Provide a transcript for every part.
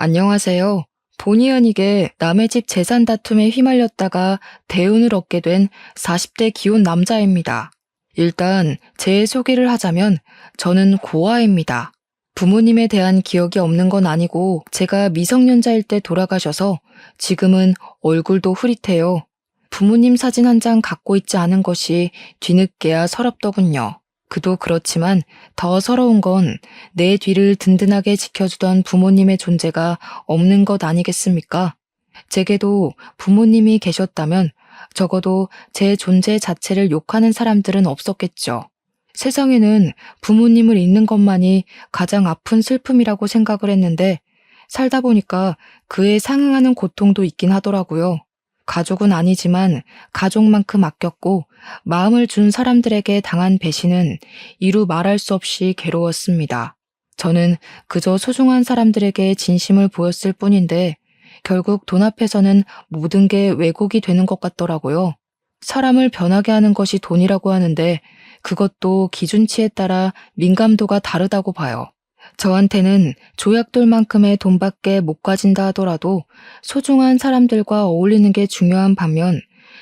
안녕하세요. 본의 아니게 남의 집 재산 다툼에 휘말렸다가 대운을 얻게 된 40대 기혼 남자입니다. 일단 제 소개를 하자면 저는 고아입니다. 부모님에 대한 기억이 없는 건 아니고 제가 미성년자일 때 돌아가셔서 지금은 얼굴도 흐릿해요. 부모님 사진 한 장 갖고 있지 않은 것이 뒤늦게야 서럽더군요. 그도 그렇지만 더 서러운 건 내 뒤를 든든하게 지켜주던 부모님의 존재가 없는 것 아니겠습니까? 제게도 부모님이 계셨다면 적어도 제 존재 자체를 욕하는 사람들은 없었겠죠. 세상에는 부모님을 잃는 것만이 가장 아픈 슬픔이라고 생각을 했는데 살다 보니까 그에 상응하는 고통도 있긴 하더라고요. 가족은 아니지만 가족만큼 아꼈고 마음을 준 사람들에게 당한 배신은 이루 말할 수 없이 괴로웠습니다. 저는 그저 소중한 사람들에게 진심을 보였을 뿐인데 결국 돈 앞에서는 모든 게 왜곡이 되는 것 같더라고요. 사람을 변하게 하는 것이 돈이라고 하는데 그것도 기준치에 따라 민감도가 다르다고 봐요. 저한테는 조약돌만큼의 돈밖에 못 가진다 하더라도 소중한 사람들과 어울리는 게 중요한 반면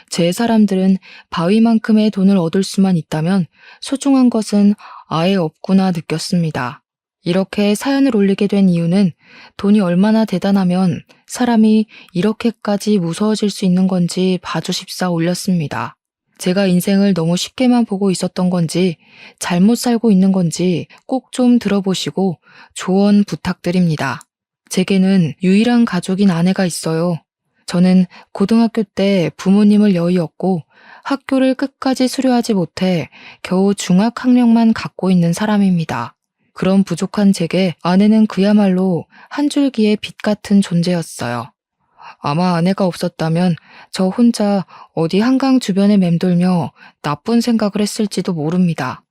제 사람들은 바위만큼의 돈을 얻을 수만 있다면 소중한 것은 아예 없구나 느꼈습니다. 이렇게 사연을 올리게 된 이유는 돈이 얼마나 대단하면 사람이 이렇게까지 무서워질 수 있는 건지 봐주십사 올렸습니다. 제가 인생을 너무 쉽게만 보고 있었던 건지 잘못 살고 있는 건지 꼭 좀 들어보시고 조언 부탁드립니다. 제게는 유일한 가족인 아내가 있어요. 저는 고등학교 때 부모님을 여의었고 학교를 끝까지 수료하지 못해 겨우 중학학력만 갖고 있는 사람입니다. 그런 부족한 제게 아내는 그야말로 한 줄기의 빛 같은 존재였어요. 아마 아내가 없었다면 저 혼자 어디 한강 주변에 맴돌며 나쁜 생각을 했을지도 모릅니다.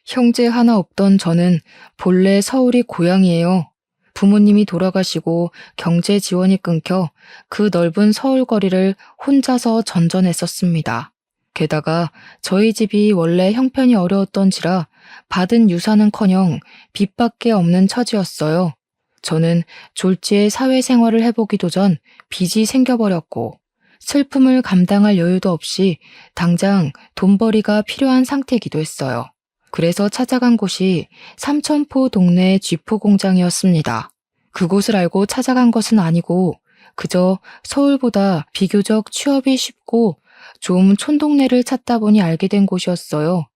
형제 하나 없던 저는 본래 서울이 고향이에요. 부모님이 돌아가시고 경제 지원이 끊겨 그 넓은 서울 거리를 혼자서 전전했었습니다. 게다가 저희 집이 원래 형편이 어려웠던지라 받은 유산은커녕 빚밖에 없는 처지였어요. 저는 졸지에 사회생활을 해보기도 전 빚이 생겨버렸고 슬픔을 감당할 여유도 없이 당장 돈벌이가 필요한 상태이기도 했어요. 그래서 찾아간 곳이 삼천포 동네 쥐포 공장이었습니다. 그곳을 알고 찾아간 것은 아니고 그저 서울보다 비교적 취업이 쉽고 좀 촌동네를 찾다 보니 알게 된 곳이었어요.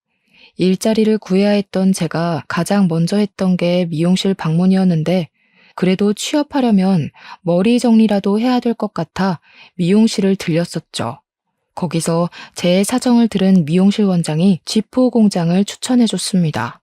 일자리를 구해야 했던 제가 가장 먼저 했던 게 미용실 방문이었는데 그래도 취업하려면 머리 정리라도 해야 될 것 같아 미용실을 들렸었죠. 거기서 제 사정을 들은 미용실 원장이 쥐포 공장을 추천해줬습니다.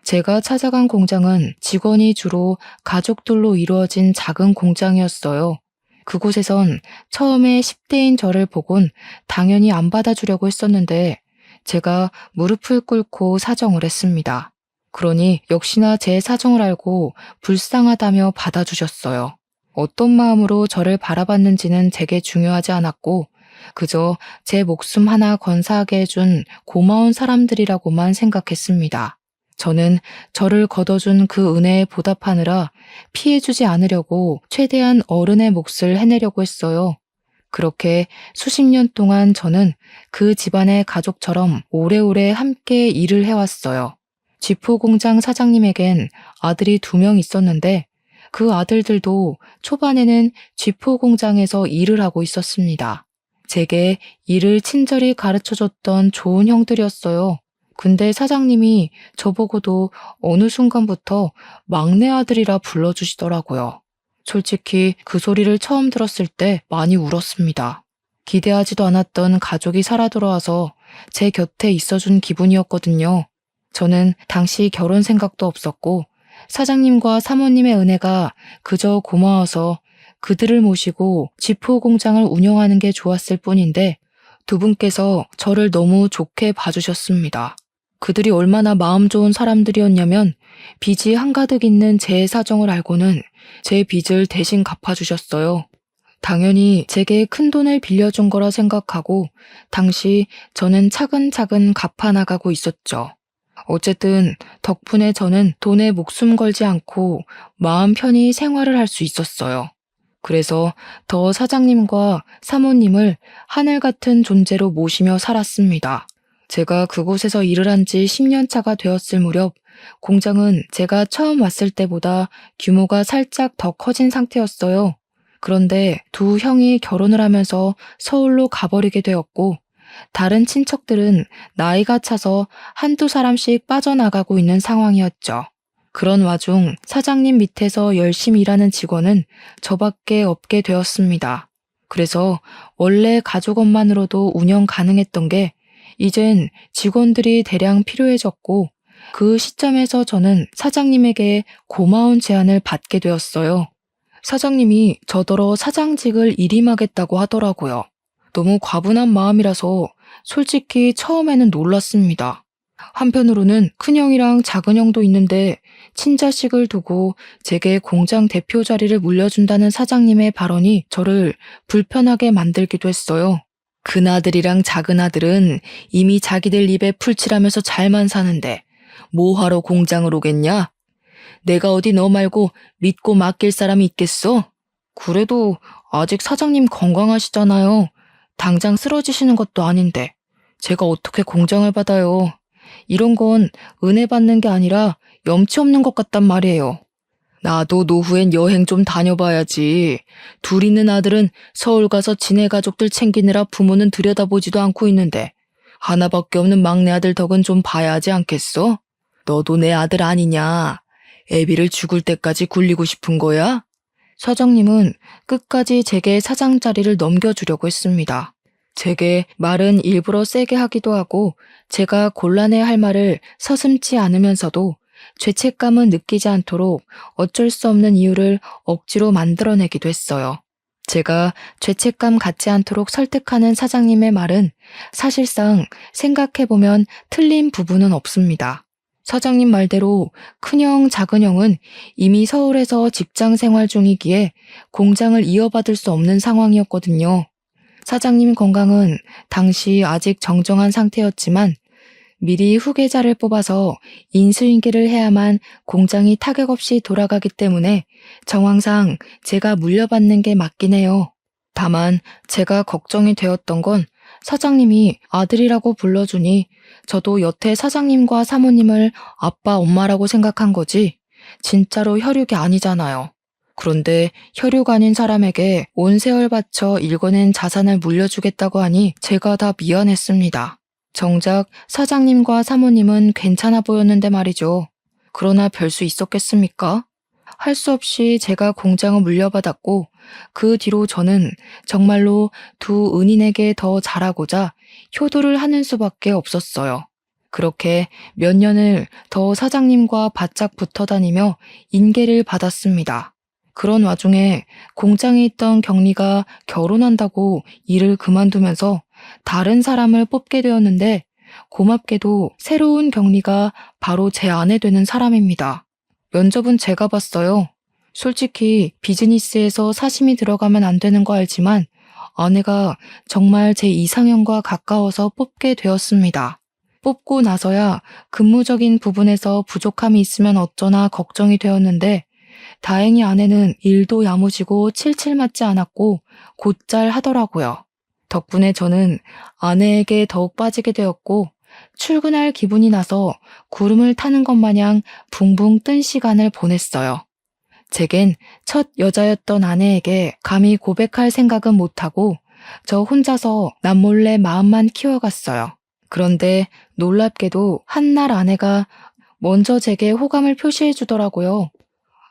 제가 찾아간 공장은 직원이 주로 가족들로 이루어진 작은 공장이었어요. 그곳에선 처음에 10대인 저를 보곤 당연히 안 받아주려고 했었는데 제가 무릎을 꿇고 사정을 했습니다. 그러니 역시나 제 사정을 알고 불쌍하다며 받아주셨어요. 어떤 마음으로 저를 바라봤는지는 제게 중요하지 않았고 그저 제 목숨 하나 건사하게 해준 고마운 사람들이라고만 생각했습니다. 저는 저를 걷어준 그 은혜에 보답하느라 피해주지 않으려고 최대한 어른의 몫을 해내려고 했어요. 그렇게 수십 년 동안 저는 그 집안의 가족처럼 오래오래 함께 일을 해왔어요. 쥐포 공장 사장님에겐 아들이 2명 있었는데 그 아들들도 초반에는 쥐포 공장에서 일을 하고 있었습니다. 제게 일을 친절히 가르쳐줬던 좋은 형들이었어요. 근데 사장님이 저보고도 어느 순간부터 막내 아들이라 불러주시더라고요. 솔직히 그 소리를 처음 들었을 때 많이 울었습니다. 기대하지도 않았던 가족이 살아 돌아와서 제 곁에 있어준 기분이었거든요. 저는 당시 결혼 생각도 없었고 사장님과 사모님의 은혜가 그저 고마워서 그들을 모시고 쥐포 공장을 운영하는 게 좋았을 뿐인데 두 분께서 저를 너무 좋게 봐주셨습니다. 그들이 얼마나 마음 좋은 사람들이었냐면 빚이 한가득 있는 제 사정을 알고는 제 빚을 대신 갚아주셨어요. 당연히 제게 큰 돈을 빌려준 거라 생각하고 당시 저는 차근차근 갚아나가고 있었죠. 어쨌든 덕분에 저는 돈에 목숨 걸지 않고 마음 편히 생활을 할 수 있었어요. 그래서 더 사장님과 사모님을 하늘 같은 존재로 모시며 살았습니다. 제가 그곳에서 일을 한 지 10년 차가 되었을 무렵 공장은 제가 처음 왔을 때보다 규모가 살짝 더 커진 상태였어요. 그런데 두 형이 결혼을 하면서 서울로 가버리게 되었고 다른 친척들은 나이가 차서 한두 사람씩 빠져나가고 있는 상황이었죠. 그런 와중 사장님 밑에서 열심히 일하는 직원은 저밖에 없게 되었습니다. 그래서 원래 가족원만으로도 운영 가능했던 게 이젠 직원들이 대량 필요해졌고 그 시점에서 저는 사장님에게 고마운 제안을 받게 되었어요. 사장님이 저더러 사장직을 일임하겠다고 하더라고요. 너무 과분한 마음이라서 솔직히 처음에는 놀랐습니다. 한편으로는 큰형이랑 작은형도 있는데 친자식을 두고 제게 공장 대표 자리를 물려준다는 사장님의 발언이 저를 불편하게 만들기도 했어요. 큰아들이랑 작은아들은 이미 자기들 입에 풀칠하면서 잘만 사는데 뭐하러 공장을 오겠냐? 내가 어디 너 말고 믿고 맡길 사람이 있겠어? 그래도 아직 사장님 건강하시잖아요. 당장 쓰러지시는 것도 아닌데 제가 어떻게 공장을 받아요. 이런 건 은혜 받는 게 아니라 염치 없는 것 같단 말이에요. 나도 노후엔 여행 좀 다녀봐야지. 둘 있는 아들은 서울 가서 지네 가족들 챙기느라 부모는 들여다보지도 않고 있는데 하나밖에 없는 막내 아들 덕은 좀 봐야 하지 않겠어? 너도 내 아들 아니냐? 애비를 죽을 때까지 굴리고 싶은 거야? 사장님은 끝까지 제게 사장 자리를 넘겨주려고 했습니다. 제게 말은 일부러 세게 하기도 하고 제가 곤란해 할 말을 서슴지 않으면서도 죄책감은 느끼지 않도록 어쩔 수 없는 이유를 억지로 만들어내기도 했어요. 제가 죄책감 갖지 않도록 설득하는 사장님의 말은 사실상 생각해보면 틀린 부분은 없습니다. 사장님 말대로 큰형, 작은형은 이미 서울에서 직장 생활 중이기에 공장을 이어받을 수 없는 상황이었거든요. 사장님 건강은 당시 아직 정정한 상태였지만 미리 후계자를 뽑아서 인수인계를 해야만 공장이 타격 없이 돌아가기 때문에 정황상 제가 물려받는 게 맞긴 해요. 다만 제가 걱정이 되었던 건 사장님이 아들이라고 불러주니 저도 여태 사장님과 사모님을 아빠, 엄마라고 생각한 거지 진짜로 혈육이 아니잖아요. 그런데 혈육 아닌 사람에게 온 세월 바쳐 일궈낸 자산을 물려주겠다고 하니 제가 다 미안했습니다. 정작 사장님과 사모님은 괜찮아 보였는데 말이죠. 그러나 별 수 있었겠습니까? 할 수 없이 제가 공장을 물려받았고 그 뒤로 저는 정말로 두 은인에게 더 잘하고자 효도를 하는 수밖에 없었어요. 그렇게 몇 년을 더 사장님과 바짝 붙어 다니며 인계를 받았습니다. 그런 와중에 공장에 있던 경리가 결혼한다고 일을 그만두면서 다른 사람을 뽑게 되었는데 고맙게도 새로운 경리가 바로 제 아내 되는 사람입니다. 면접은 제가 봤어요. 솔직히 비즈니스에서 사심이 들어가면 안 되는 거 알지만 아내가 정말 제 이상형과 가까워서 뽑게 되었습니다. 뽑고 나서야 근무적인 부분에서 부족함이 있으면 어쩌나 걱정이 되었는데 다행히 아내는 일도 야무지고 칠칠 맞지 않았고 곧잘 하더라고요. 덕분에 저는 아내에게 더욱 빠지게 되었고 출근할 기분이 나서 구름을 타는 것 마냥 붕붕 뜬 시간을 보냈어요. 제겐 첫 여자였던 아내에게 감히 고백할 생각은 못하고 저 혼자서 남몰래 마음만 키워갔어요. 그런데 놀랍게도 한날 아내가 먼저 제게 호감을 표시해 주더라고요.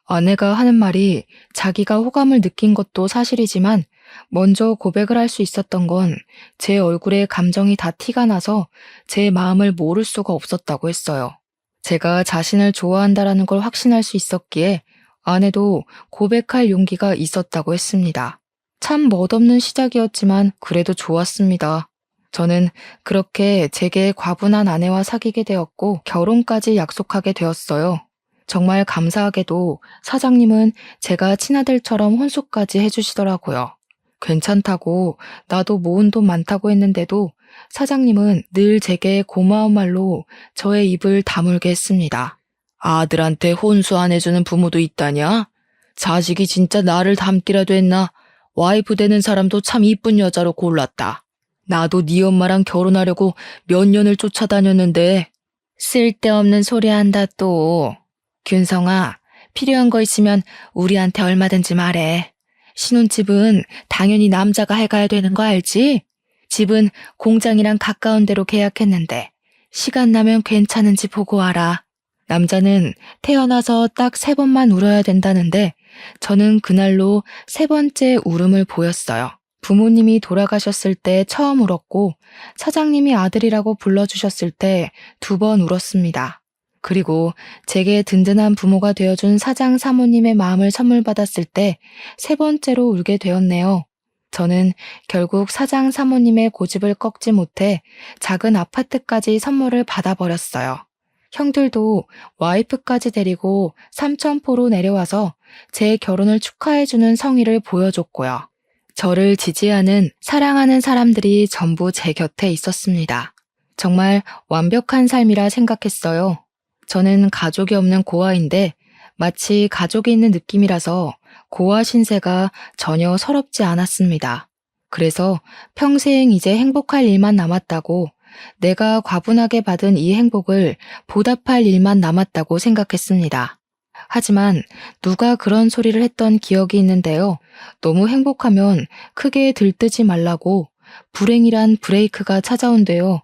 아내가 하는 말이 자기가 호감을 느낀 것도 사실이지만 먼저 고백을 할 수 있었던 건 제 얼굴에 감정이 다 티가 나서 제 마음을 모를 수가 없었다고 했어요. 제가 자신을 좋아한다라는 걸 확신할 수 있었기에 아내도 고백할 용기가 있었다고 했습니다. 참 멋없는 시작이었지만 그래도 좋았습니다. 저는 그렇게 제게 과분한 아내와 사귀게 되었고 결혼까지 약속하게 되었어요. 정말 감사하게도 사장님은 제가 친아들처럼 혼수까지 해주시더라고요. 괜찮다고 나도 모은 돈 많다고 했는데도 사장님은 늘 제게 고마운 말로 저의 입을 다물게 했습니다. 아들한테 혼수 안 해주는 부모도 있다냐? 자식이 진짜 나를 닮기라도 했나? 와이프 되는 사람도 참 이쁜 여자로 골랐다. 나도 네 엄마랑 결혼하려고 몇 년을 쫓아다녔는데. 쓸데없는 소리 한다 또. 균성아, 필요한 거 있으면 우리한테 얼마든지 말해. 신혼집은 당연히 남자가 해가야 되는 거 알지? 집은 공장이랑 가까운 데로 계약했는데 시간 나면 괜찮은지 보고 와라. 남자는 태어나서 딱 3번만 울어야 된다는데 저는 그날로 3번째 울음을 보였어요. 부모님이 돌아가셨을 때 처음 울었고 사장님이 아들이라고 불러주셨을 때 2번 울었습니다. 그리고 제게 든든한 부모가 되어준 사장 사모님의 마음을 선물 받았을 때 3번째로 울게 되었네요. 저는 결국 사장 사모님의 고집을 꺾지 못해 작은 아파트까지 선물을 받아버렸어요. 형들도 와이프까지 데리고 삼천포로 내려와서 제 결혼을 축하해주는 성의를 보여줬고요. 저를 지지하는, 사랑하는 사람들이 전부 제 곁에 있었습니다. 정말 완벽한 삶이라 생각했어요. 저는 가족이 없는 고아인데 마치 가족이 있는 느낌이라서 고아 신세가 전혀 서럽지 않았습니다. 그래서 평생 이제 행복할 일만 남았다고, 내가 과분하게 받은 이 행복을 보답할 일만 남았다고 생각했습니다. 하지만 누가 그런 소리를 했던 기억이 있는데요. 너무 행복하면 크게 들뜨지 말라고 불행이란 브레이크가 찾아온대요.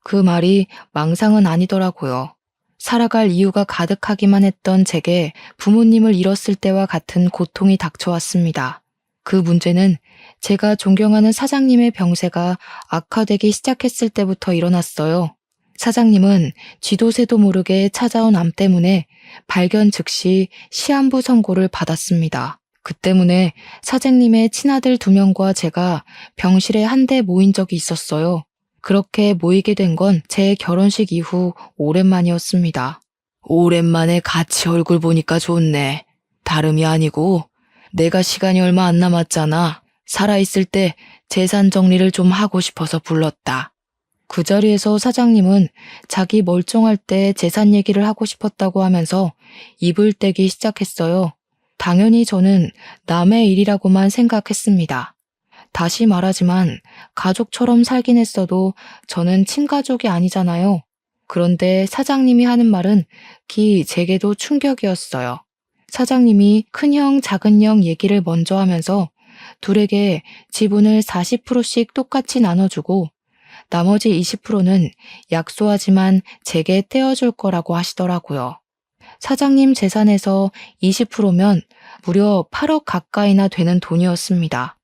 그 말이 망상은 아니더라고요. 살아갈 이유가 가득하기만 했던 제게 부모님을 잃었을 때와 같은 고통이 닥쳐왔습니다. 그 문제는 제가 존경하는 사장님의 병세가 악화되기 시작했을 때부터 일어났어요. 사장님은 쥐도 새도 모르게 찾아온 암 때문에 발견 즉시 시한부 선고를 받았습니다. 그 때문에 사장님의 친아들 2명과 제가 병실에 한데 모인 적이 있었어요. 그렇게 모이게 된 건 제 결혼식 이후 오랜만이었습니다. 오랜만에 같이 얼굴 보니까 좋네. 다름이 아니고 내가 시간이 얼마 안 남았잖아. 살아있을 때 재산 정리를 좀 하고 싶어서 불렀다. 그 자리에서 사장님은 자기 멀쩡할 때 재산 얘기를 하고 싶었다고 하면서 입을 떼기 시작했어요. 당연히 저는 남의 일이라고만 생각했습니다. 다시 말하지만 가족처럼 살긴 했어도 저는 친가족이 아니잖아요. 그런데 사장님이 하는 말은 제게도 충격이었어요. 사장님이 큰형, 작은형 얘기를 먼저 하면서 둘에게 지분을 40%씩 똑같이 나눠주고 나머지 20%는 약소하지만 제게 떼어줄 거라고 하시더라고요. 사장님 재산에서 20%면 무려 8억 가까이나 되는 돈이었습니다.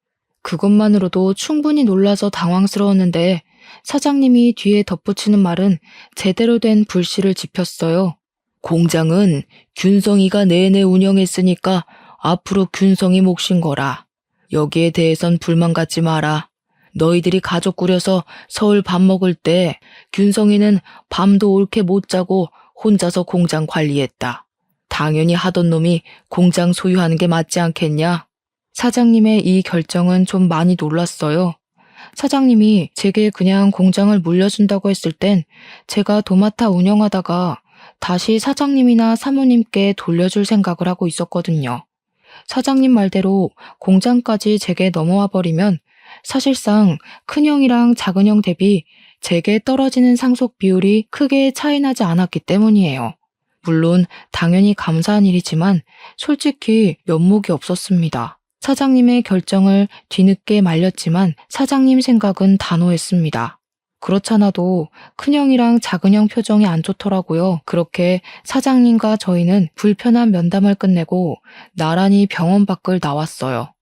그것만으로도 충분히 놀라서 당황스러웠는데 사장님이 뒤에 덧붙이는 말은 제대로 된 불씨를 지폈어요. 공장은 균성이가 내내 운영했으니까 앞으로 균성이 몫인 거라. 여기에 대해선 불만 갖지 마라. 너희들이 가족 꾸려서 서울 밥 먹을 때 균성이는 밤도 옳게 못 자고 혼자서 공장 관리했다. 당연히 하던 놈이 공장 소유하는 게 맞지 않겠냐? 사장님의 이 결정은 좀 많이 놀랐어요. 사장님이 제게 그냥 공장을 물려준다고 했을 땐 제가 도맡아 운영하다가 다시 사장님이나 사모님께 돌려줄 생각을 하고 있었거든요. 사장님 말대로 공장까지 제게 넘어와 버리면 사실상 큰형이랑 작은형 대비 제게 떨어지는 상속 비율이 크게 차이나지 않았기 때문이에요. 물론 당연히 감사한 일이지만 솔직히 면목이 없었습니다. 사장님의 결정을 뒤늦게 말렸지만 사장님 생각은 단호했습니다. 그렇잖아도 큰형이랑 작은형 표정이 안 좋더라고요. 그렇게 사장님과 저희는 불편한 면담을 끝내고 나란히 병원 밖을 나왔어요.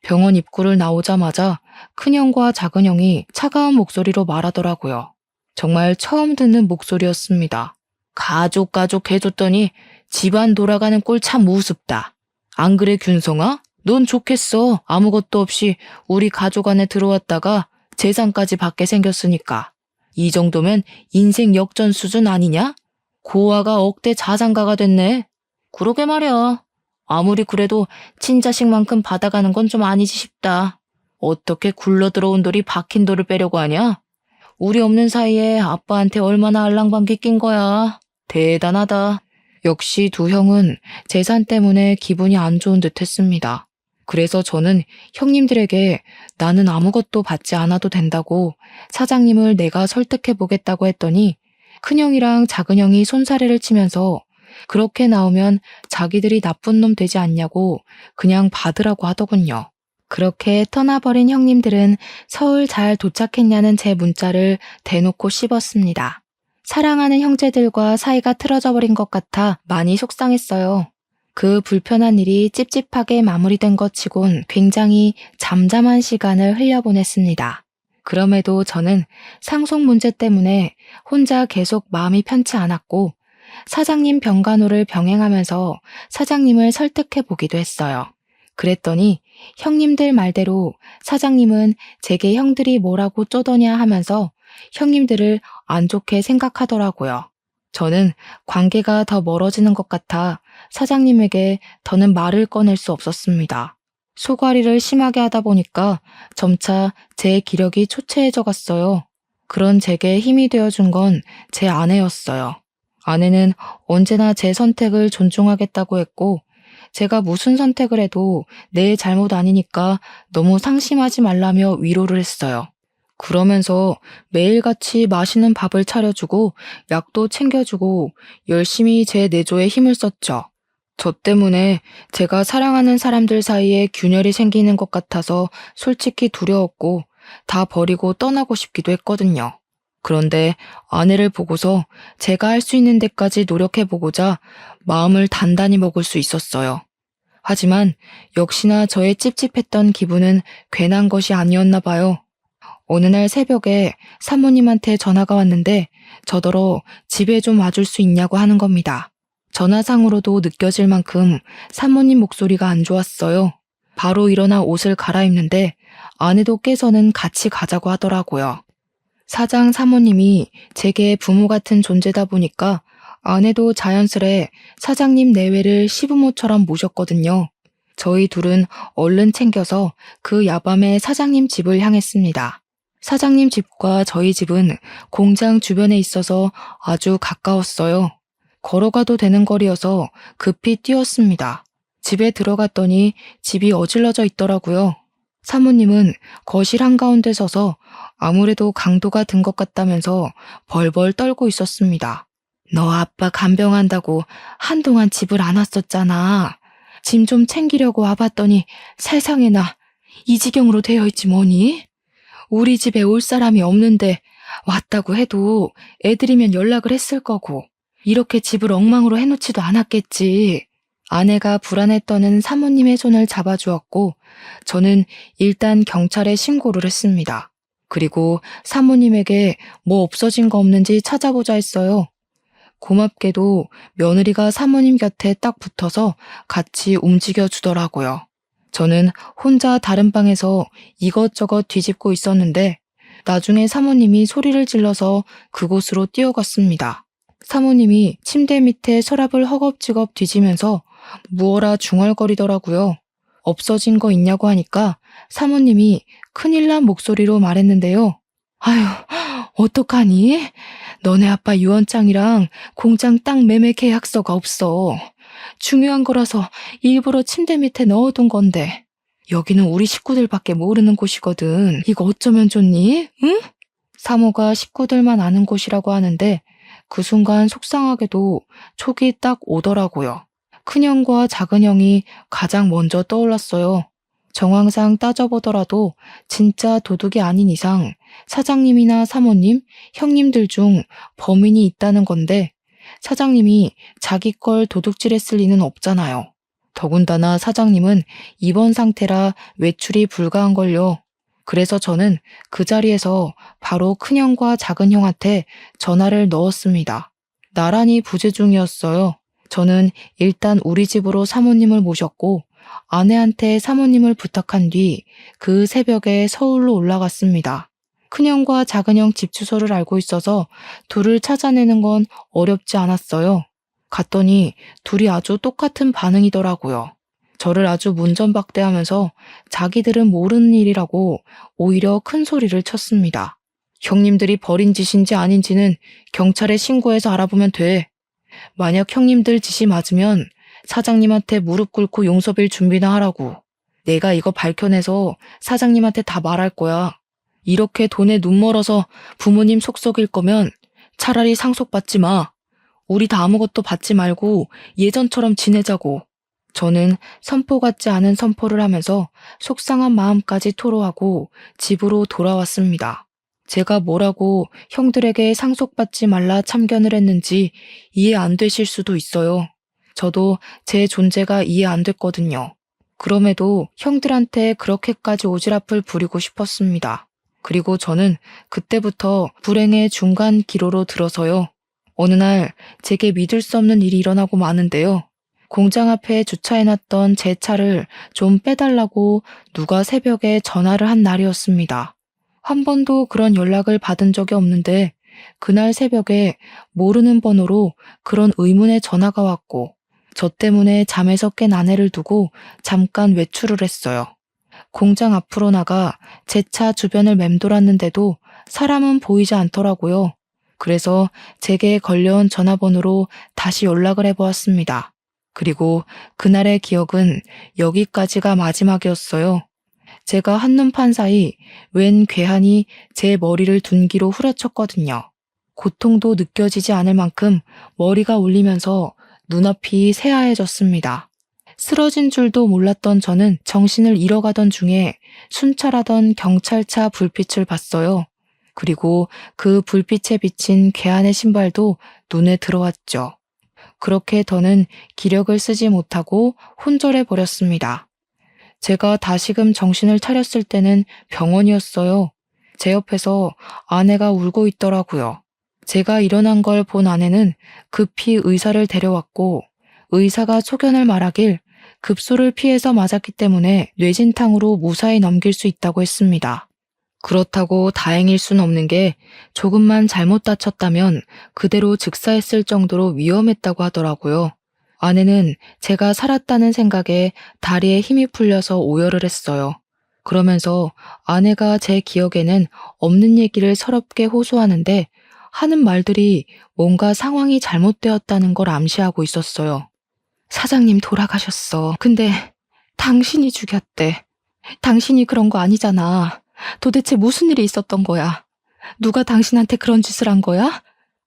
병원 입구를 나오자마자 큰형과 작은형이 차가운 목소리로 말하더라고요. 정말 처음 듣는 목소리였습니다. 가족 해줬더니 집안 돌아가는 꼴 참 우습다. 안 그래 균성아? 넌 좋겠어. 아무것도 없이 우리 가족 안에 들어왔다가 재산까지 받게 생겼으니까. 이 정도면 인생 역전 수준 아니냐? 고아가 억대 자산가가 됐네. 그러게 말이야. 아무리 그래도 친자식만큼 받아가는 건 좀 아니지 싶다. 어떻게 굴러 들어온 돌이 박힌 돌을 빼려고 하냐? 우리 없는 사이에 아빠한테 얼마나 알랑방귀 낀 거야. 대단하다. 역시 두 형은 재산 때문에 기분이 안 좋은 듯 했습니다. 그래서 저는 형님들에게 나는 아무것도 받지 않아도 된다고 사장님을 내가 설득해 보겠다고 했더니 큰형이랑 작은형이 손사래를 치면서 그렇게 나오면 자기들이 나쁜 놈 되지 않냐고 그냥 받으라고 하더군요. 그렇게 떠나버린 형님들은 서울 잘 도착했냐는 제 문자를 대놓고 씹었습니다. 사랑하는 형제들과 사이가 틀어져 버린 것 같아 많이 속상했어요. 그 불편한 일이 찝찝하게 마무리된 것 치곤 굉장히 잠잠한 시간을 흘려보냈습니다. 그럼에도 저는 상속 문제 때문에 혼자 계속 마음이 편치 않았고 사장님 병간호를 병행하면서 사장님을 설득해 보기도 했어요. 그랬더니 형님들 말대로 사장님은 제게 형들이 뭐라고 쪼더냐 하면서 형님들을 안 좋게 생각하더라고요. 저는 관계가 더 멀어지는 것 같아 사장님에게 더는 말을 꺼낼 수 없었습니다. 소가리를 심하게 하다 보니까 점차 제 기력이 초췌해져 갔어요. 그런 제게 힘이 되어준 건 제 아내였어요. 아내는 언제나 제 선택을 존중하겠다고 했고 제가 무슨 선택을 해도 내 잘못 아니니까 너무 상심하지 말라며 위로를 했어요. 그러면서 매일같이 맛있는 밥을 차려주고 약도 챙겨주고 열심히 제 내조에 힘을 썼죠. 저 때문에 제가 사랑하는 사람들 사이에 균열이 생기는 것 같아서 솔직히 두려웠고 다 버리고 떠나고 싶기도 했거든요. 그런데 아내를 보고서 제가 할 수 있는 데까지 노력해보고자 마음을 단단히 먹을 수 있었어요. 하지만 역시나 저의 찝찝했던 기분은 괜한 것이 아니었나 봐요. 어느 날 새벽에 사모님한테 전화가 왔는데 저더러 집에 좀 와줄 수 있냐고 하는 겁니다. 전화상으로도 느껴질 만큼 사모님 목소리가 안 좋았어요. 바로 일어나 옷을 갈아입는데 아내도 깨서는 같이 가자고 하더라고요. 사장 사모님이 제게 부모 같은 존재다 보니까 아내도 자연스레 사장님 내외를 시부모처럼 모셨거든요. 저희 둘은 얼른 챙겨서 그 야밤에 사장님 집을 향했습니다. 사장님 집과 저희 집은 공장 주변에 있어서 아주 가까웠어요. 걸어가도 되는 거리여서 급히 뛰었습니다. 집에 들어갔더니 집이 어질러져 있더라고요. 사모님은 거실 한가운데 서서 아무래도 강도가 든 것 같다면서 벌벌 떨고 있었습니다. 너 아빠 간병한다고 한동안 집을 안 왔었잖아. 짐 좀 챙기려고 와봤더니 세상에나 이 지경으로 되어 있지 뭐니? 우리 집에 올 사람이 없는데 왔다고 해도 애들이면 연락을 했을 거고 이렇게 집을 엉망으로 해놓지도 않았겠지. 아내가 불안해 떠는 사모님의 손을 잡아주었고 저는 일단 경찰에 신고를 했습니다. 그리고 사모님에게 뭐 없어진 거 없는지 찾아보자 했어요. 고맙게도 며느리가 사모님 곁에 딱 붙어서 같이 움직여 주더라고요. 저는 혼자 다른 방에서 이것저것 뒤집고 있었는데 나중에 사모님이 소리를 질러서 그곳으로 뛰어갔습니다. 사모님이 침대 밑에 서랍을 허겁지겁 뒤지면서 무어라 중얼거리더라고요. 없어진 거 있냐고 하니까 사모님이 큰일 난 목소리로 말했는데요. 아휴, 어떡하니? 너네 아빠 유언장이랑 공장 땅 매매 계약서가 없어. 중요한 거라서 일부러 침대 밑에 넣어둔 건데 여기는 우리 식구들밖에 모르는 곳이거든. 이거 어쩌면 좋니? 응? 사모가 식구들만 아는 곳이라고 하는데 그 순간 속상하게도 촉이 딱 오더라고요. 큰형과 작은형이 가장 먼저 떠올랐어요. 정황상 따져보더라도 진짜 도둑이 아닌 이상 사장님이나 사모님, 형님들 중 범인이 있다는 건데 사장님이 자기 걸 도둑질했을 리는 없잖아요. 더군다나 사장님은 입원 상태라 외출이 불가한걸요. 그래서 저는 그 자리에서 바로 큰형과 작은형한테 전화를 넣었습니다. 나란히 부재 중이었어요. 저는 일단 우리 집으로 사모님을 모셨고 아내한테 사모님을 부탁한 뒤 그 새벽에 서울로 올라갔습니다. 큰형과 작은형 집 주소를 알고 있어서 둘을 찾아내는 건 어렵지 않았어요. 갔더니 둘이 아주 똑같은 반응이더라고요. 저를 아주 문전박대하면서 자기들은 모르는 일이라고 오히려 큰 소리를 쳤습니다. 형님들이 벌인 짓인지 아닌지는 경찰에 신고해서 알아보면 돼. 만약 형님들 짓이 맞으면 사장님한테 무릎 꿇고 용서빌 준비나 하라고. 내가 이거 밝혀내서 사장님한테 다 말할 거야. 이렇게 돈에 눈 멀어서 부모님 속 썩일 거면 차라리 상속받지 마. 우리 다 아무것도 받지 말고 예전처럼 지내자고. 저는 선포 같지 않은 선포를 하면서 속상한 마음까지 토로하고 집으로 돌아왔습니다. 제가 뭐라고 형들에게 상속받지 말라 참견을 했는지 이해 안 되실 수도 있어요. 저도 제 존재가 이해 안 됐거든요. 그럼에도 형들한테 그렇게까지 오지랖을 부리고 싶었습니다. 그리고 저는 그때부터 불행의 중간 기로로 들어서요. 어느 날 제게 믿을 수 없는 일이 일어나고 마는데요. 공장 앞에 주차해놨던 제 차를 좀 빼달라고 누가 새벽에 전화를 한 날이었습니다. 한 번도 그런 연락을 받은 적이 없는데 그날 새벽에 모르는 번호로 그런 의문의 전화가 왔고 저 때문에 잠에서 깬 아내를 두고 잠깐 외출을 했어요. 공장 앞으로 나가 제 차 주변을 맴돌았는데도 사람은 보이지 않더라고요. 그래서 제게 걸려온 전화번호로 다시 연락을 해보았습니다. 그리고 그날의 기억은 여기까지가 마지막이었어요. 제가 한눈 판 사이 웬 괴한이 제 머리를 둔기로 후려쳤거든요. 고통도 느껴지지 않을 만큼 머리가 울리면서 눈앞이 새하얘졌습니다. 쓰러진 줄도 몰랐던 저는 정신을 잃어가던 중에 순찰하던 경찰차 불빛을 봤어요. 그리고 그 불빛에 비친 괴한의 신발도 눈에 들어왔죠. 그렇게 더는 기력을 쓰지 못하고 혼절해 버렸습니다. 제가 다시금 정신을 차렸을 때는 병원이었어요. 제 옆에서 아내가 울고 있더라고요. 제가 일어난 걸 본 아내는 급히 의사를 데려왔고 의사가 소견을 말하길 급소를 피해서 맞았기 때문에 뇌진탕으로 무사히 넘길 수 있다고 했습니다. 그렇다고 다행일 순 없는 게 조금만 잘못 다쳤다면 그대로 즉사했을 정도로 위험했다고 하더라고요. 아내는 제가 살았다는 생각에 다리에 힘이 풀려서 오열을 했어요. 그러면서 아내가 제 기억에는 없는 얘기를 서럽게 호소하는데 하는 말들이 뭔가 상황이 잘못되었다는 걸 암시하고 있었어요. 사장님 돌아가셨어. 근데 당신이 죽였대. 당신이 그런 거 아니잖아. 도대체 무슨 일이 있었던 거야? 누가 당신한테 그런 짓을 한 거야?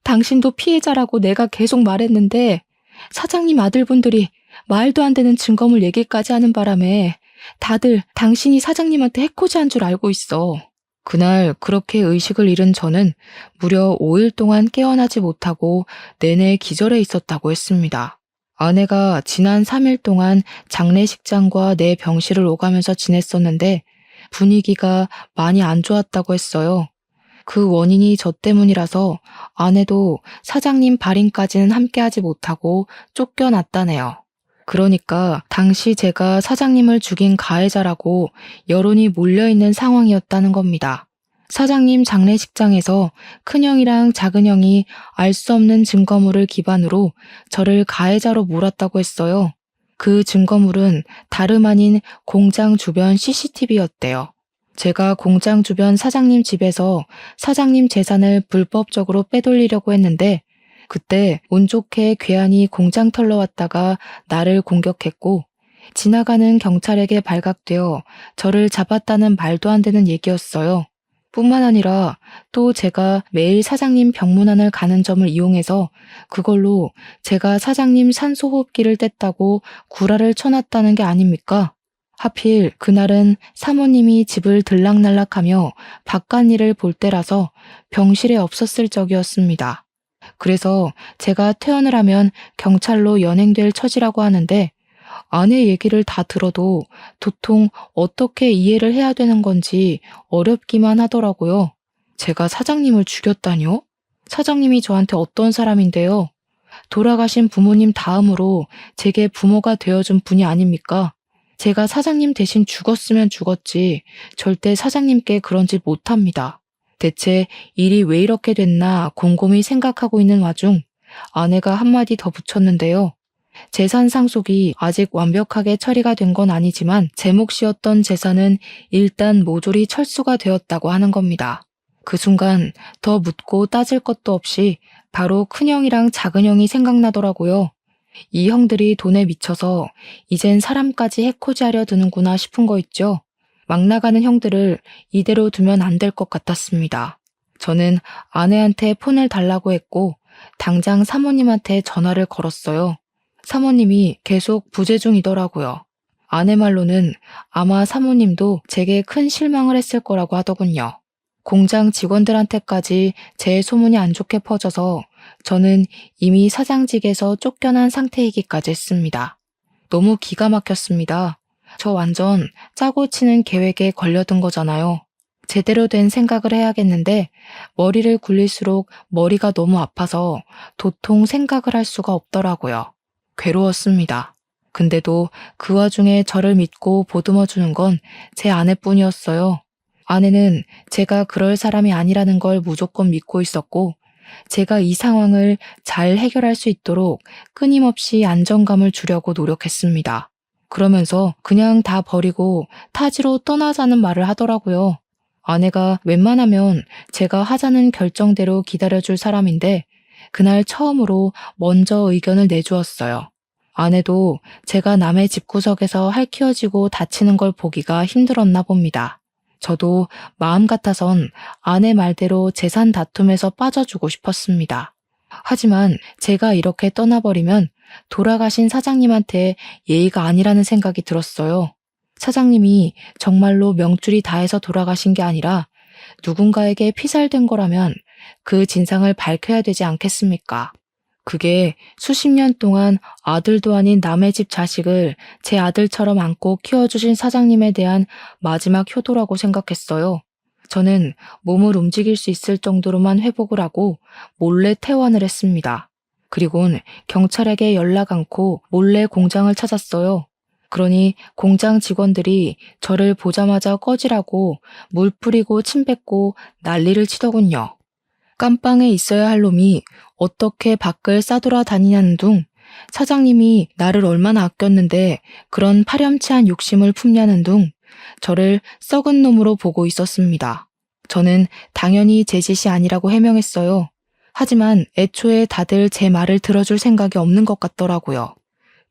당신도 피해자라고 내가 계속 말했는데 사장님 아들분들이 말도 안 되는 증거물 얘기까지 하는 바람에 다들 당신이 사장님한테 해코지한 줄 알고 있어. 그날 그렇게 의식을 잃은 저는 무려 5일 동안 깨어나지 못하고 내내 기절해 있었다고 했습니다. 아내가 지난 3일 동안 장례식장과 내 병실을 오가면서 지냈었는데 분위기가 많이 안 좋았다고 했어요. 그 원인이 저 때문이라서 아내도 사장님 발인까지는 함께하지 못하고 쫓겨났다네요. 그러니까 당시 제가 사장님을 죽인 가해자라고 여론이 몰려있는 상황이었다는 겁니다. 사장님 장례식장에서 큰형이랑 작은형이 알 수 없는 증거물을 기반으로 저를 가해자로 몰았다고 했어요. 그 증거물은 다름 아닌 공장 주변 CCTV였대요. 제가 공장 주변 사장님 집에서 사장님 재산을 불법적으로 빼돌리려고 했는데 그때 운 좋게 괴한이 공장 털러 왔다가 나를 공격했고 지나가는 경찰에게 발각되어 저를 잡았다는 말도 안 되는 얘기였어요. 뿐만 아니라 또 제가 매일 사장님 병문안을 가는 점을 이용해서 그걸로 제가 사장님 산소호흡기를 뗐다고 구라를 쳐놨다는 게 아닙니까? 하필 그날은 사모님이 집을 들락날락하며 바깥일을 볼 때라서 병실에 없었을 적이었습니다. 그래서 제가 퇴원을 하면 경찰로 연행될 처지라고 하는데 아내 얘기를 다 들어도 도통 어떻게 이해를 해야 되는 건지 어렵기만 하더라고요. 제가 사장님을 죽였다뇨? 사장님이 저한테 어떤 사람인데요? 돌아가신 부모님 다음으로 제게 부모가 되어준 분이 아닙니까? 제가 사장님 대신 죽었으면 죽었지 절대 사장님께 그런 짓 못합니다. 대체 일이 왜 이렇게 됐나 곰곰이 생각하고 있는 와중 아내가 한마디 더 붙였는데요. 재산 상속이 아직 완벽하게 처리가 된 건 아니지만 제 몫이었던 재산은 일단 모조리 철수가 되었다고 하는 겁니다. 그 순간 더 묻고 따질 것도 없이 바로 큰형이랑 작은형이 생각나더라고요. 이 형들이 돈에 미쳐서 이젠 사람까지 해코지하려 드는구나 싶은 거 있죠. 막 나가는 형들을 이대로 두면 안 될 것 같았습니다. 저는 아내한테 폰을 달라고 했고 당장 사모님한테 전화를 걸었어요. 사모님이 계속 부재 중이더라고요. 아내 말로는 아마 사모님도 제게 큰 실망을 했을 거라고 하더군요. 공장 직원들한테까지 제 소문이 안 좋게 퍼져서 저는 이미 사장직에서 쫓겨난 상태이기까지 했습니다. 너무 기가 막혔습니다. 저 완전 짜고 치는 계획에 걸려든 거잖아요. 제대로 된 생각을 해야겠는데 머리를 굴릴수록 머리가 너무 아파서 도통 생각을 할 수가 없더라고요. 괴로웠습니다. 근데도 그 와중에 저를 믿고 보듬어주는 건 제 아내뿐이었어요. 아내는 제가 그럴 사람이 아니라는 걸 무조건 믿고 있었고 제가 이 상황을 잘 해결할 수 있도록 끊임없이 안정감을 주려고 노력했습니다. 그러면서 그냥 다 버리고 타지로 떠나자는 말을 하더라고요. 아내가 웬만하면 제가 하자는 결정대로 기다려줄 사람인데 그날 처음으로 먼저 의견을 내주었어요. 아내도 제가 남의 집구석에서 할퀴어지고 다치는 걸 보기가 힘들었나 봅니다. 저도 마음 같아선 아내 말대로 재산 다툼에서 빠져주고 싶었습니다. 하지만 제가 이렇게 떠나버리면 돌아가신 사장님한테 예의가 아니라는 생각이 들었어요. 사장님이 정말로 명줄이 다해서 돌아가신 게 아니라 누군가에게 피살된 거라면 그 진상을 밝혀야 되지 않겠습니까? 그게 수십 년 동안 아들도 아닌 남의 집 자식을 제 아들처럼 안고 키워주신 사장님에 대한 마지막 효도라고 생각했어요. 저는 몸을 움직일 수 있을 정도로만 회복을 하고 몰래 퇴원을 했습니다. 그리고는 경찰에게 연락 않고 몰래 공장을 찾았어요. 그러니 공장 직원들이 저를 보자마자 꺼지라고 물 뿌리고 침 뱉고 난리를 치더군요. 깜빵에 있어야 할 놈이 어떻게 밖을 싸돌아다니냐는 둥, 사장님이 나를 얼마나 아꼈는데 그런 파렴치한 욕심을 품냐는 둥, 저를 썩은 놈으로 보고 있었습니다. 저는 당연히 제 짓이 아니라고 해명했어요. 하지만 애초에 다들 제 말을 들어줄 생각이 없는 것 같더라고요.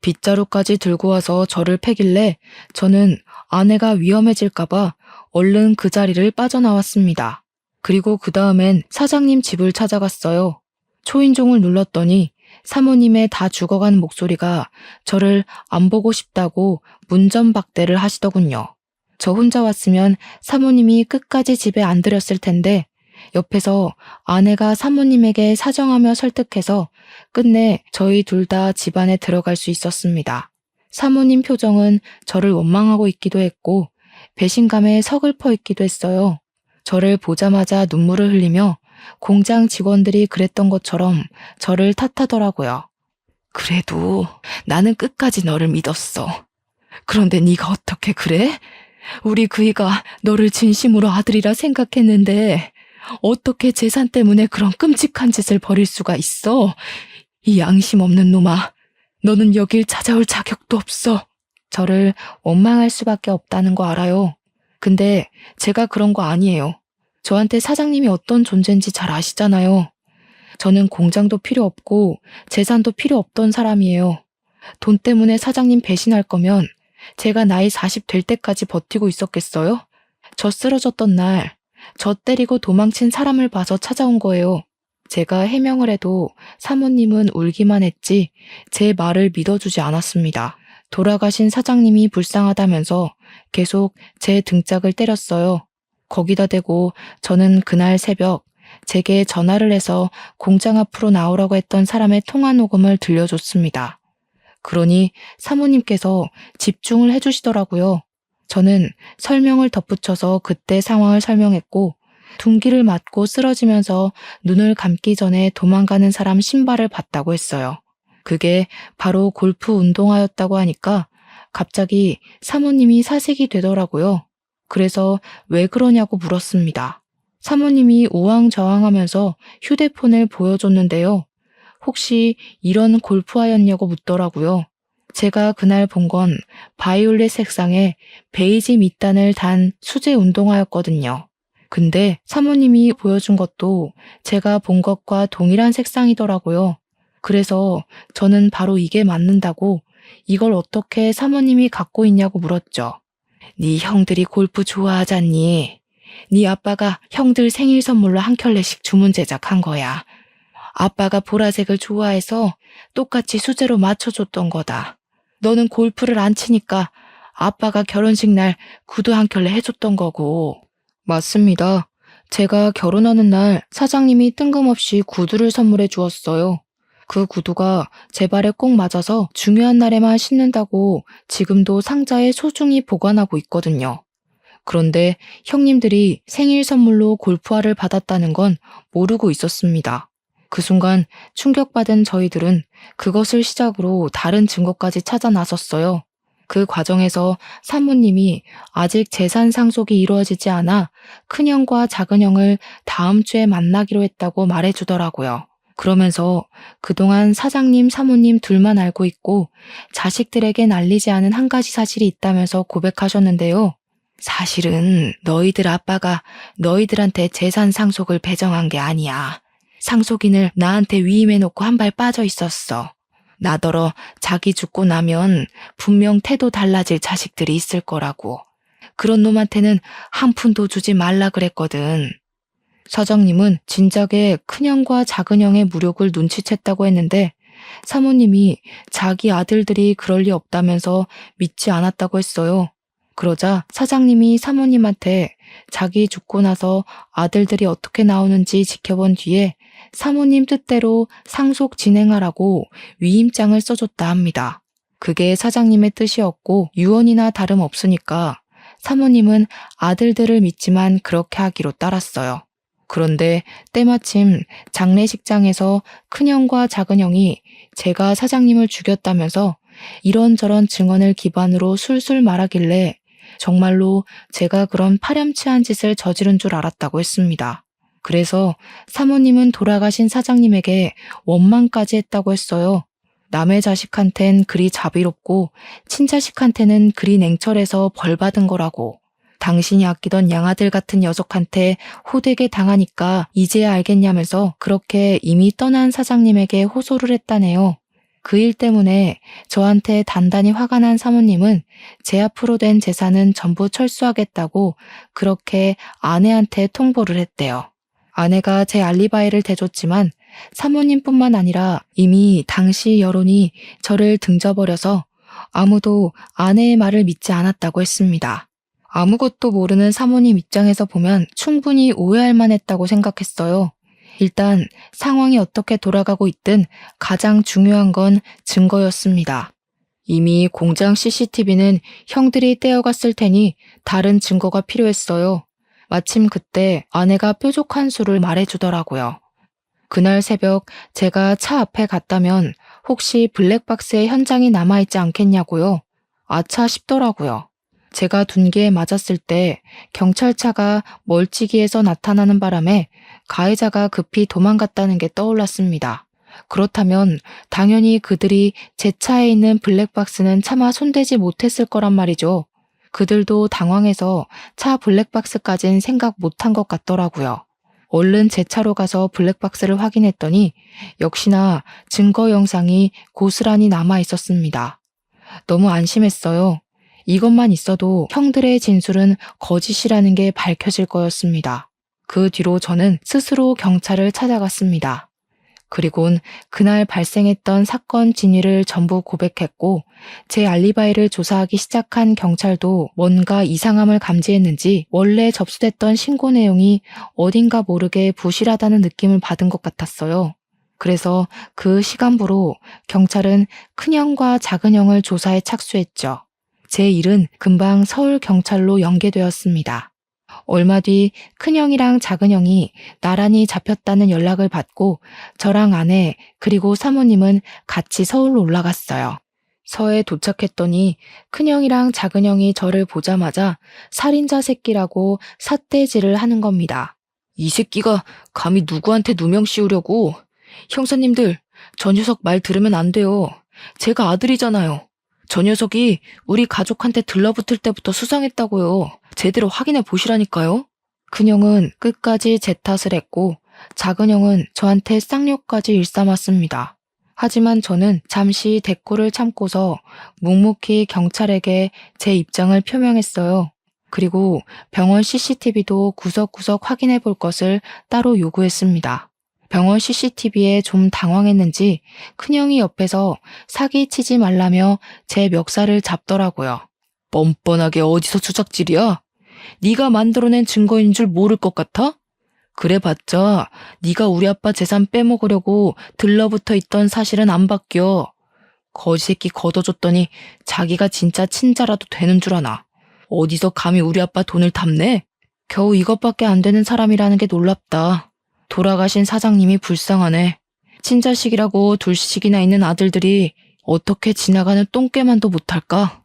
빗자루까지 들고 와서 저를 패길래 저는 아내가 위험해질까봐 얼른 그 자리를 빠져나왔습니다. 그리고 그 다음엔 사장님 집을 찾아갔어요. 초인종을 눌렀더니 사모님의 다 죽어간 목소리가 저를 안 보고 싶다고 문전박대를 하시더군요. 저 혼자 왔으면 사모님이 끝까지 집에 안 들였을 텐데 옆에서 아내가 사모님에게 사정하며 설득해서 끝내 저희 둘 다 집안에 들어갈 수 있었습니다. 사모님 표정은 저를 원망하고 있기도 했고 배신감에 서글퍼 있기도 했어요. 저를 보자마자 눈물을 흘리며 공장 직원들이 그랬던 것처럼 저를 탓하더라고요. 그래도 나는 끝까지 너를 믿었어. 그런데 네가 어떻게 그래? 우리 그이가 너를 진심으로 아들이라 생각했는데 어떻게 재산 때문에 그런 끔찍한 짓을 벌일 수가 있어? 이 양심 없는 놈아, 너는 여길 찾아올 자격도 없어. 저를 원망할 수밖에 없다는 거 알아요. 근데 제가 그런 거 아니에요. 저한테 사장님이 어떤 존재인지 잘 아시잖아요. 저는 공장도 필요 없고 재산도 필요 없던 사람이에요. 돈 때문에 사장님 배신할 거면 제가 나이 40 될 때까지 버티고 있었겠어요? 저 쓰러졌던 날, 저 때리고 도망친 사람을 봐서 찾아온 거예요. 제가 해명을 해도 사모님은 울기만 했지 제 말을 믿어주지 않았습니다. 돌아가신 사장님이 불쌍하다면서 계속 제 등짝을 때렸어요. 거기다 대고 저는 그날 새벽 제게 전화를 해서 공장 앞으로 나오라고 했던 사람의 통화 녹음을 들려줬습니다. 그러니 사모님께서 집중을 해주시더라고요. 저는 설명을 덧붙여서 그때 상황을 설명했고 둔기를 맞고 쓰러지면서 눈을 감기 전에 도망가는 사람 신발을 봤다고 했어요. 그게 바로 골프 운동화였다고 하니까 갑자기 사모님이 사색이 되더라고요. 그래서 왜 그러냐고 물었습니다. 사모님이 우왕좌왕하면서 휴대폰을 보여줬는데요. 혹시 이런 골프화였냐고 묻더라고요. 제가 그날 본 건 바이올렛 색상의 베이지 밑단을 단 수제 운동화였거든요. 근데 사모님이 보여준 것도 제가 본 것과 동일한 색상이더라고요. 그래서 저는 바로 이게 맞는다고 이걸 어떻게 사모님이 갖고 있냐고 물었죠. 네 형들이 골프 좋아하잖니. 네 아빠가 형들 생일 선물로 한 켤레씩 주문 제작한 거야. 아빠가 보라색을 좋아해서 똑같이 수제로 맞춰줬던 거다. 너는 골프를 안 치니까 아빠가 결혼식 날 구두 한 켤레 해줬던 거고. 맞습니다. 제가 결혼하는 날 사장님이 뜬금없이 구두를 선물해 주었어요. 그 구두가 제 발에 꼭 맞아서 중요한 날에만 신는다고 지금도 상자에 소중히 보관하고 있거든요. 그런데 형님들이 생일 선물로 골프화를 받았다는 건 모르고 있었습니다. 그 순간 충격받은 저희들은 그것을 시작으로 다른 증거까지 찾아 나섰어요. 그 과정에서 사모님이 아직 재산 상속이 이루어지지 않아 큰형과 작은형을 다음 주에 만나기로 했다고 말해주더라고요. 그러면서 그동안 사장님, 사모님 둘만 알고 있고 자식들에겐 알리지 않은 한 가지 사실이 있다면서 고백하셨는데요. 사실은 너희들 아빠가 너희들한테 재산 상속을 배정한 게 아니야. 상속인을 나한테 위임해놓고 한 발 빠져 있었어. 나더러 자기 죽고 나면 분명 태도 달라질 자식들이 있을 거라고. 그런 놈한테는 한 푼도 주지 말라 그랬거든. 사장님은 진작에 큰형과 작은형의 무력을 눈치챘다고 했는데 사모님이 자기 아들들이 그럴 리 없다면서 믿지 않았다고 했어요. 그러자 사장님이 사모님한테 자기 죽고 나서 아들들이 어떻게 나오는지 지켜본 뒤에 사모님 뜻대로 상속 진행하라고 위임장을 써줬다 합니다. 그게 사장님의 뜻이었고 유언이나 다름없으니까 사모님은 아들들을 믿지만 그렇게 하기로 따랐어요. 그런데 때마침 장례식장에서 큰형과 작은형이 제가 사장님을 죽였다면서 이런저런 증언을 기반으로 술술 말하길래 정말로 제가 그런 파렴치한 짓을 저지른 줄 알았다고 했습니다. 그래서 사모님은 돌아가신 사장님에게 원망까지 했다고 했어요. 남의 자식한텐 그리 자비롭고 친자식한테는 그리 냉철해서 벌 받은 거라고. 당신이 아끼던 양아들 같은 녀석한테 호되게 당하니까 이제야 알겠냐면서 그렇게 이미 떠난 사장님에게 호소를 했다네요. 그 일 때문에 저한테 단단히 화가 난 사모님은 제 앞으로 된 재산은 전부 철수하겠다고 그렇게 아내한테 통보를 했대요. 아내가 제 알리바이를 대줬지만 사모님뿐만 아니라 이미 당시 여론이 저를 등져버려서 아무도 아내의 말을 믿지 않았다고 했습니다. 아무것도 모르는 사모님 입장에서 보면 충분히 오해할 만했다고 생각했어요. 일단 상황이 어떻게 돌아가고 있든 가장 중요한 건 증거였습니다. 이미 공장 CCTV는 형들이 떼어갔을 테니 다른 증거가 필요했어요. 마침 그때 아내가 뾰족한 수를 말해주더라고요. 그날 새벽 제가 차 앞에 갔다면 혹시 블랙박스에 현장이 남아있지 않겠냐고요. 아차 싶더라고요. 제가 둔기에 맞았을 때 경찰차가 멀찍이에서 나타나는 바람에 가해자가 급히 도망갔다는 게 떠올랐습니다. 그렇다면 당연히 그들이 제 차에 있는 블랙박스는 차마 손대지 못했을 거란 말이죠. 그들도 당황해서 차 블랙박스까진 생각 못한 것 같더라고요. 얼른 제 차로 가서 블랙박스를 확인했더니 역시나 증거 영상이 고스란히 남아 있었습니다. 너무 안심했어요. 이것만 있어도 형들의 진술은 거짓이라는 게 밝혀질 거였습니다. 그 뒤로 저는 스스로 경찰을 찾아갔습니다. 그리곤 그날 발생했던 사건 진위를 전부 고백했고 제 알리바이를 조사하기 시작한 경찰도 뭔가 이상함을 감지했는지 원래 접수됐던 신고 내용이 어딘가 모르게 부실하다는 느낌을 받은 것 같았어요. 그래서 그 시간부로 경찰은 큰형과 작은형을 조사에 착수했죠. 제 일은 금방 서울경찰로 연계되었습니다. 얼마 뒤 큰형이랑 작은형이 나란히 잡혔다는 연락을 받고 저랑 아내 그리고 사모님은 같이 서울로 올라갔어요. 서에 도착했더니 큰형이랑 작은형이 저를 보자마자 살인자 새끼라고 삿대질을 하는 겁니다. 이 새끼가 감히 누구한테 누명 씌우려고. 형사님들, 저 녀석 말 들으면 안 돼요. 제가 아들이잖아요. 저 녀석이 우리 가족한테 들러붙을 때부터 수상했다고요. 제대로 확인해 보시라니까요. 큰형은 끝까지 제 탓을 했고 작은형은 저한테 쌍욕까지 일삼았습니다. 하지만 저는 잠시 대꾸를 참고서 묵묵히 경찰에게 제 입장을 표명했어요. 그리고 병원 CCTV도 구석구석 확인해 볼 것을 따로 요구했습니다. 병원 CCTV에 좀 당황했는지 큰형이 옆에서 사기치지 말라며 제 멱살을 잡더라고요. 뻔뻔하게 어디서 주작질이야? 네가 만들어낸 증거인 줄 모를 것 같아? 그래봤자 네가 우리 아빠 재산 빼먹으려고 들러붙어 있던 사실은 안 바뀌어. 거지새끼 걷어줬더니 자기가 진짜 친자라도 되는 줄 아나. 어디서 감히 우리 아빠 돈을 탐내? 겨우 이것밖에 안 되는 사람이라는 게 놀랍다. 돌아가신 사장님이 불쌍하네. 친자식이라고 둘씩이나 있는 아들들이 어떻게 지나가는 똥개만도 못할까?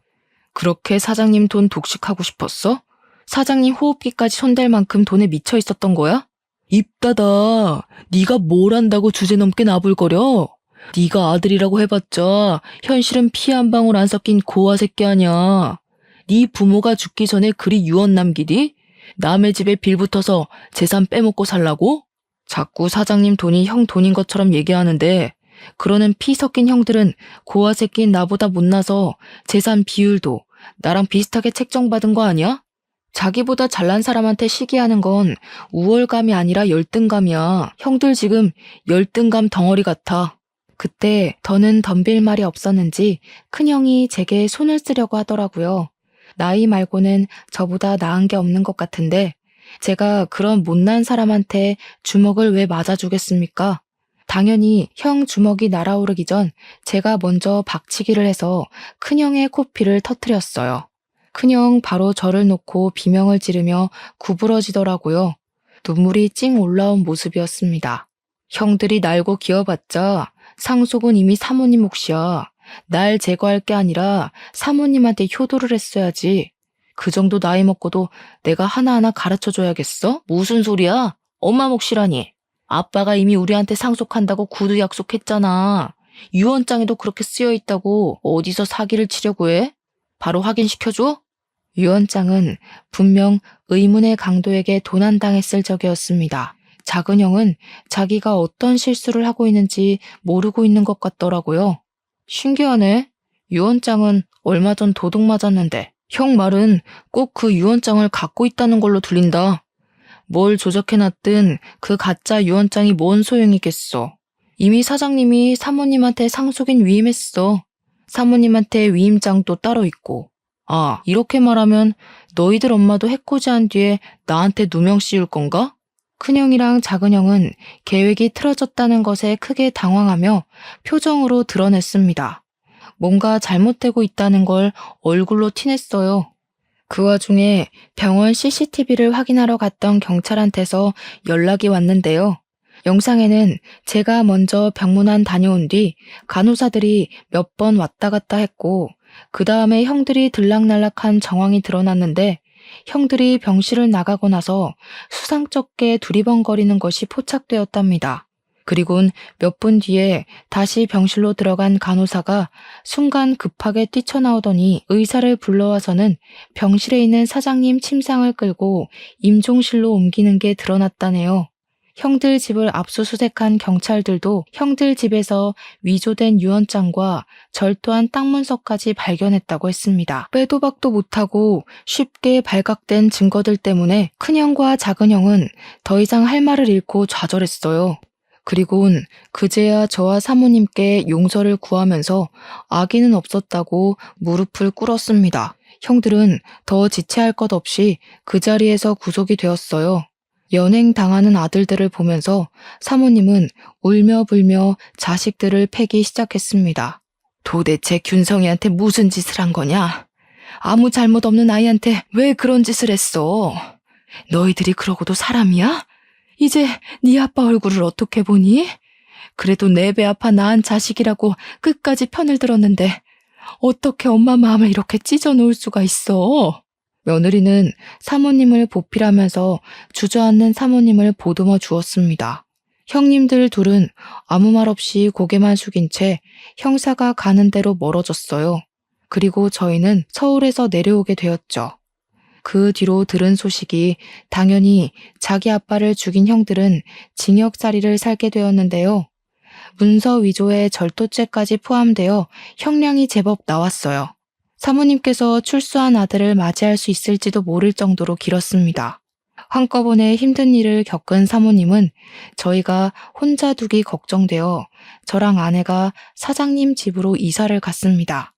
그렇게 사장님 돈 독식하고 싶었어? 사장님 호흡기까지 손댈 만큼 돈에 미쳐 있었던 거야? 입 닫아. 네가 뭘 안다고 주제넘게 나불거려? 네가 아들이라고 해봤자 현실은 피 한 방울 안 섞인 고아 새끼 아니야. 네 부모가 죽기 전에 그리 유언 남기디? 남의 집에 빌붙어서 재산 빼먹고 살라고? 자꾸 사장님 돈이 형 돈인 것처럼 얘기하는데 그러는 피 섞인 형들은 고아 새끼인 나보다 못나서 재산 비율도 나랑 비슷하게 책정받은 거 아니야? 자기보다 잘난 사람한테 시기하는 건 우월감이 아니라 열등감이야. 형들 지금 열등감 덩어리 같아. 그때 더는 덤빌 말이 없었는지 큰형이 제게 손을 쓰려고 하더라고요. 나이 말고는 저보다 나은 게 없는 것 같은데 제가 그런 못난 사람한테 주먹을 왜 맞아주겠습니까? 당연히 형 주먹이 날아오르기 전 제가 먼저 박치기를 해서 큰형의 코피를 터뜨렸어요. 큰형 바로 저를 놓고 비명을 지르며 구부러지더라고요. 눈물이 찡 올라온 모습이었습니다. 형들이 날고 기어봤자 상속은 이미 사모님 몫이야. 날 제거할 게 아니라 사모님한테 효도를 했어야지. 그 정도 나이 먹고도 내가 하나하나 가르쳐줘야겠어? 무슨 소리야? 엄마 몫이라니. 아빠가 이미 우리한테 상속한다고 구두 약속했잖아. 유언장에도 그렇게 쓰여있다고 어디서 사기를 치려고 해? 바로 확인시켜줘? 유언장은 분명 의문의 강도에게 도난당했을 적이었습니다. 작은 형은 자기가 어떤 실수를 하고 있는지 모르고 있는 것 같더라고요. 신기하네. 유언장은 얼마 전 도둑 맞았는데 형 말은 꼭 그 유언장을 갖고 있다는 걸로 들린다. 뭘 조작해놨든 그 가짜 유언장이 뭔 소용이겠어. 이미 사장님이 사모님한테 상속인 위임했어. 사모님한테 위임장도 따로 있고. 아, 이렇게 말하면 너희들 엄마도 해코지한 뒤에 나한테 누명 씌울 건가? 큰형이랑 작은형은 계획이 틀어졌다는 것에 크게 당황하며 표정으로 드러냈습니다. 뭔가 잘못되고 있다는 걸 얼굴로 티냈어요. 그 와중에 병원 CCTV를 확인하러 갔던 경찰한테서 연락이 왔는데요. 영상에는 제가 먼저 병문안 다녀온 뒤 간호사들이 몇 번 왔다 갔다 했고 그 다음에 형들이 들락날락한 정황이 드러났는데 형들이 병실을 나가고 나서 수상쩍게 두리번거리는 것이 포착되었답니다. 그리곤 몇 분 뒤에 다시 병실로 들어간 간호사가 순간 급하게 뛰쳐나오더니 의사를 불러와서는 병실에 있는 사장님 침상을 끌고 임종실로 옮기는 게 드러났다네요. 형들 집을 압수수색한 경찰들도 형들 집에서 위조된 유언장과 절도한 땅 문서까지 발견했다고 했습니다. 빼도 박도 못하고 쉽게 발각된 증거들 때문에 큰형과 작은형은 더 이상 할 말을 잃고 좌절했어요. 그리곤 그제야 저와 사모님께 용서를 구하면서 악의는 없었다고 무릎을 꿇었습니다. 형들은 더 지체할 것 없이 그 자리에서 구속이 되었어요. 연행당하는 아들들을 보면서 사모님은 울며 불며 자식들을 패기 시작했습니다. 도대체 균성이한테 무슨 짓을 한 거냐? 아무 잘못 없는 아이한테 왜 그런 짓을 했어? 너희들이 그러고도 사람이야? 이제 네 아빠 얼굴을 어떻게 보니? 그래도 내 배 아파 낳은 자식이라고 끝까지 편을 들었는데 어떻게 엄마 마음을 이렇게 찢어놓을 수가 있어? 며느리는 사모님을 보필하면서 주저앉는 사모님을 보듬어 주었습니다. 형님들 둘은 아무 말 없이 고개만 숙인 채 형사가 가는 대로 멀어졌어요. 그리고 저희는 서울에서 내려오게 되었죠. 그 뒤로 들은 소식이 당연히 자기 아빠를 죽인 형들은 징역살이를 살게 되었는데요. 문서 위조에 절도죄까지 포함되어 형량이 제법 나왔어요. 사모님께서 출소한 아들을 맞이할 수 있을지도 모를 정도로 길었습니다. 한꺼번에 힘든 일을 겪은 사모님은 저희가 혼자 두기 걱정되어 저랑 아내가 사장님 집으로 이사를 갔습니다.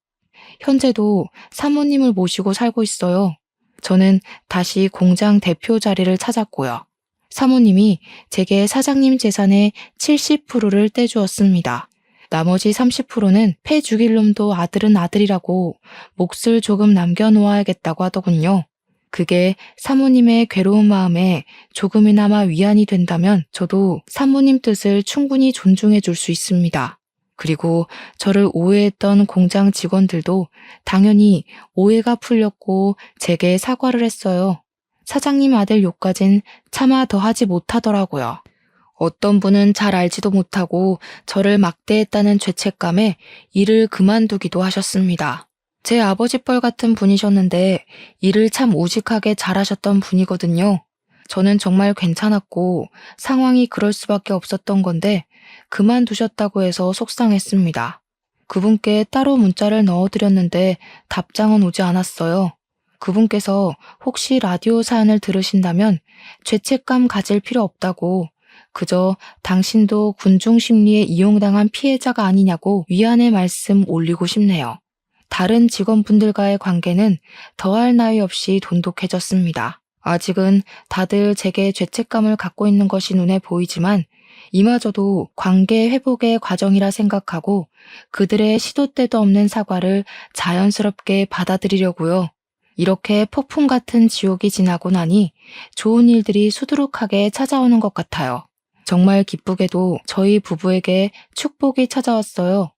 현재도 사모님을 모시고 살고 있어요. 저는 다시 공장 대표 자리를 찾았고요. 사모님이 제게 사장님 재산의 70%를 떼주었습니다. 나머지 30%는 패 죽일 놈도 아들은 아들이라고 몫을 조금 남겨놓아야겠다고 하더군요. 그게 사모님의 괴로운 마음에 조금이나마 위안이 된다면 저도 사모님 뜻을 충분히 존중해 줄 수 있습니다. 그리고 저를 오해했던 공장 직원들도 당연히 오해가 풀렸고 제게 사과를 했어요. 사장님 아들 욕까진 차마 더 하지 못하더라고요. 어떤 분은 잘 알지도 못하고 저를 막대했다는 죄책감에 일을 그만두기도 하셨습니다. 제 아버지뻘 같은 분이셨는데 일을 참 우직하게 잘하셨던 분이거든요. 저는 정말 괜찮았고 상황이 그럴 수밖에 없었던 건데 그만두셨다고 해서 속상했습니다. 그분께 따로 문자를 넣어드렸는데 답장은 오지 않았어요. 그분께서 혹시 라디오 사연을 들으신다면 죄책감 가질 필요 없다고 그저 당신도 군중 심리에 이용당한 피해자가 아니냐고 위안의 말씀 올리고 싶네요. 다른 직원분들과의 관계는 더할 나위 없이 돈독해졌습니다. 아직은 다들 제게 죄책감을 갖고 있는 것이 눈에 보이지만 이마저도 관계 회복의 과정이라 생각하고 그들의 시도 때도 없는 사과를 자연스럽게 받아들이려고요. 이렇게 폭풍 같은 지옥이 지나고 나니 좋은 일들이 수두룩하게 찾아오는 것 같아요. 정말 기쁘게도 저희 부부에게 축복이 찾아왔어요.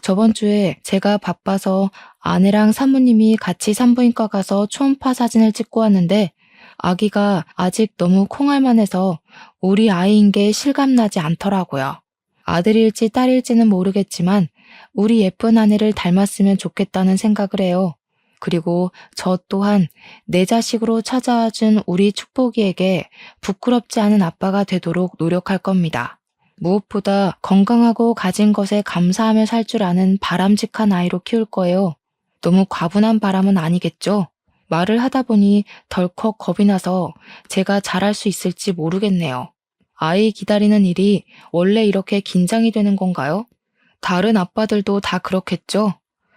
저번 주에 제가 바빠서 아내랑 사모님이 같이 산부인과 가서 초음파 사진을 찍고 왔는데 아기가 아직 너무 콩알만해서 우리 아이인 게 실감나지 않더라고요. 아들일지 딸일지는 모르겠지만 우리 예쁜 아내를 닮았으면 좋겠다는 생각을 해요. 그리고 저 또한 내 자식으로 찾아와준 우리 축복이에게 부끄럽지 않은 아빠가 되도록 노력할 겁니다. 무엇보다 건강하고 가진 것에 감사하며 살 줄 아는 바람직한 아이로 키울 거예요. 너무 과분한 바람은 아니겠죠? 말을 하다 보니 덜컥 겁이 나서 제가 잘할 수 있을지 모르겠네요. 아이 기다리는 일이 원래 이렇게 긴장이 되는 건가요? 다른 아빠들도 다 그렇겠죠?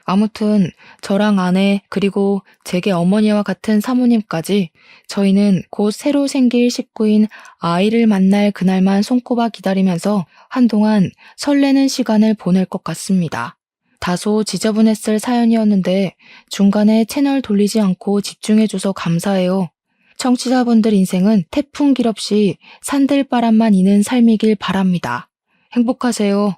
아무튼 저랑 아내 그리고 제게 어머니와 같은 사모님까지 저희는 곧 새로 생길 식구인 아이를 만날 그날만 손꼽아 기다리면서 한동안 설레는 시간을 보낼 것 같습니다. 다소 지저분했을 사연이었는데 중간에 채널 돌리지 않고 집중해줘서 감사해요. 청취자분들 인생은 태풍 길 없이 산들바람만 이는 삶이길 바랍니다. 행복하세요.